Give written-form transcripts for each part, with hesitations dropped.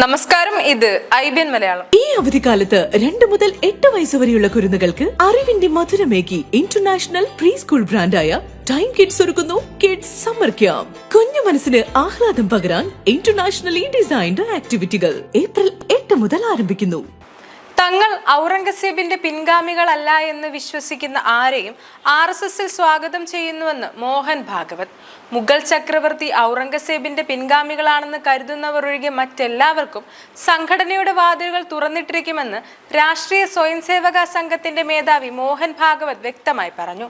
നമസ്കാരം, ഇത് ഐബിഎൻ മലയാളം. ഈ അവധിക്കാലത്ത് 2 മുതൽ 8 വയസ്സ് വരെയുള്ള കുരുന്നുകൾക്ക് അറിവിന്റെ മധുരമേകി ഇന്റർനാഷണൽ പ്രീ സ്കൂൾ ബ്രാൻഡായ ടൈം കിഡ്സ് ഒരുക്കുന്നു കിഡ്സ് സമ്മർ ക്യാമ്പ്. കുഞ്ഞു മനസ്സിന് ആഹ്ലാദം പകരാൻ ഇന്റർനാഷണലി ഡിസൈൻഡ് ആക്ടിവിറ്റികൾ ഏപ്രിൽ 8 മുതൽ ആരംഭിക്കുന്നു. തങ്ങൾ ഔറംഗസേബിന്റെ പിൻഗാമികളല്ല എന്ന് വിശ്വസിക്കുന്ന ആരെയും RSSൽ സ്വാഗതം ചെയ്യുന്നുവെന്ന് മോഹൻ ഭാഗവത്. മുഗൾ ചക്രവർത്തി ഔറംഗസേബിന്റെ പിൻഗാമികളാണെന്ന് കരുതുന്നവർ ഒഴികെ മറ്റെല്ലാവർക്കും സംഘടനയുടെ വാതിലുകൾ തുറന്നിട്ടിരിക്കുമെന്ന് രാഷ്ട്രീയ സ്വയംസേവക സംഘത്തിന്റെ മേധാവി മോഹൻ ഭാഗവത് വ്യക്തമായി പറഞ്ഞു.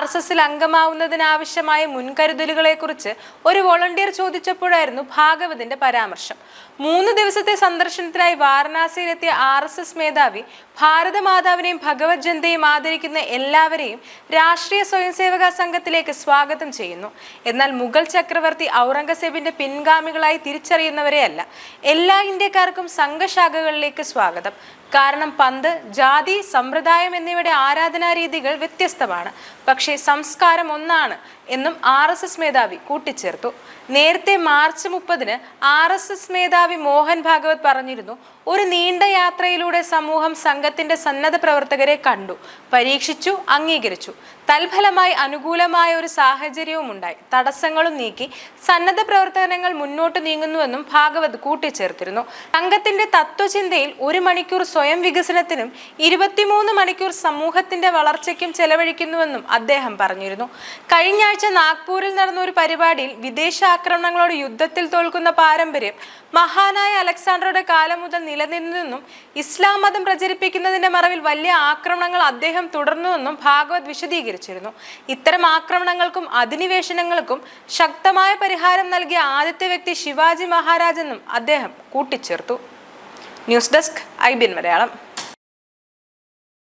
RSSൽ അംഗമാവുന്നതിനാവശ്യമായ മുൻകരുതലുകളെ കുറിച്ച് ഒരു വോളണ്ടിയർ ചോദിച്ചപ്പോഴായിരുന്നു ഭാഗവതിന്റെ പരാമർശം. 3 ദിവസത്തെ സന്ദർശനത്തിനായി വാരണാസിയിലെത്തിയ RSS മേധാവി ഭാരതമാതാവിനെയും ഭഗവത് ജനതയെയും ആദരിക്കുന്ന എല്ലാവരെയും രാഷ്ട്രീയ സ്വയംസേവക സംഘത്തിലേക്ക് സ്വാഗതം ചെയ്യുന്നു. എന്നാൽ മുഗൾ ചക്രവർത്തി ഔറംഗസേബിന്റെ പിൻഗാമികളായി തിരിച്ചറിയുന്നവരെയല്ല. എല്ലാ ഇന്ത്യക്കാർക്കും സംഘശാഖകളിലേക്ക് സ്വാഗതം. കാരണം പന്ത്, ജാതി, സമ്പ്രദായം എന്നിവയുടെ ആരാധനാ രീതികൾ വ്യത്യസ്തമാണ്, പക്ഷേ സംസ്കാരം ഒന്നാണ് എന്നും RSS മേധാവി കൂട്ടിച്ചേർത്തു. നേരത്തെ മാർച്ച് 30-ന് RSS മേധാവി മോഹൻ ഭാഗവത് പറഞ്ഞിരുന്നു, ഒരു നീണ്ട യാത്രയിലൂടെ സമൂഹം സംഘത്തിന്റെ സന്നദ്ധ പ്രവർത്തകരെ കണ്ടു, പരീക്ഷിച്ചു, അംഗീകരിച്ചു. തൽഫലമായി അനുകൂലമായ ഒരു സാഹചര്യവും ഉണ്ടായി. തടസ്സങ്ങളും നീക്കി സന്നദ്ധ പ്രവർത്തനങ്ങൾ മുന്നോട്ട് നീങ്ങുന്നുവെന്നും ഭാഗവത് കൂട്ടിച്ചേർത്തിരുന്നു. സംഘത്തിന്റെ തത്വചിന്തയിൽ 1 മണിക്കൂർ സ്വയം വികസനത്തിനും 23 മണിക്കൂർ സമൂഹത്തിന്റെ വളർച്ചയ്ക്കും ചെലവഴിക്കുന്നുവെന്നും അദ്ദേഹം പറഞ്ഞിരുന്നു. കഴിഞ്ഞ ആഴ്ച നാഗ്പൂരിൽ നടന്ന ഒരു പരിപാടിയിൽ വിദേശ ആക്രമണങ്ങളോട് യുദ്ധത്തിൽ തോൽക്കുന്ന പാരമ്പര്യം മഹാനായ അലക്സാണ്ടറുടെ കാലം മുതൽ നിലനിന്നെന്നും ഇസ്ലാം മതം പ്രചരിപ്പിക്കുന്നതിന്റെ മറവിൽ വലിയ ആക്രമണങ്ങൾ അദ്ദേഹം തുടർന്നുവെന്നും ഭാഗവത് വിശദീകരിച്ചിരുന്നു. ഇത്തരം ആക്രമണങ്ങൾക്കും അധിനിവേശനങ്ങൾക്കും ശക്തമായ പരിഹാരം നൽകിയ ആദ്യത്തെ വ്യക്തി ശിവാജി മഹാരാജ് എന്നും അദ്ദേഹം കൂട്ടിച്ചേർത്തു. News desk IBN Malayalam.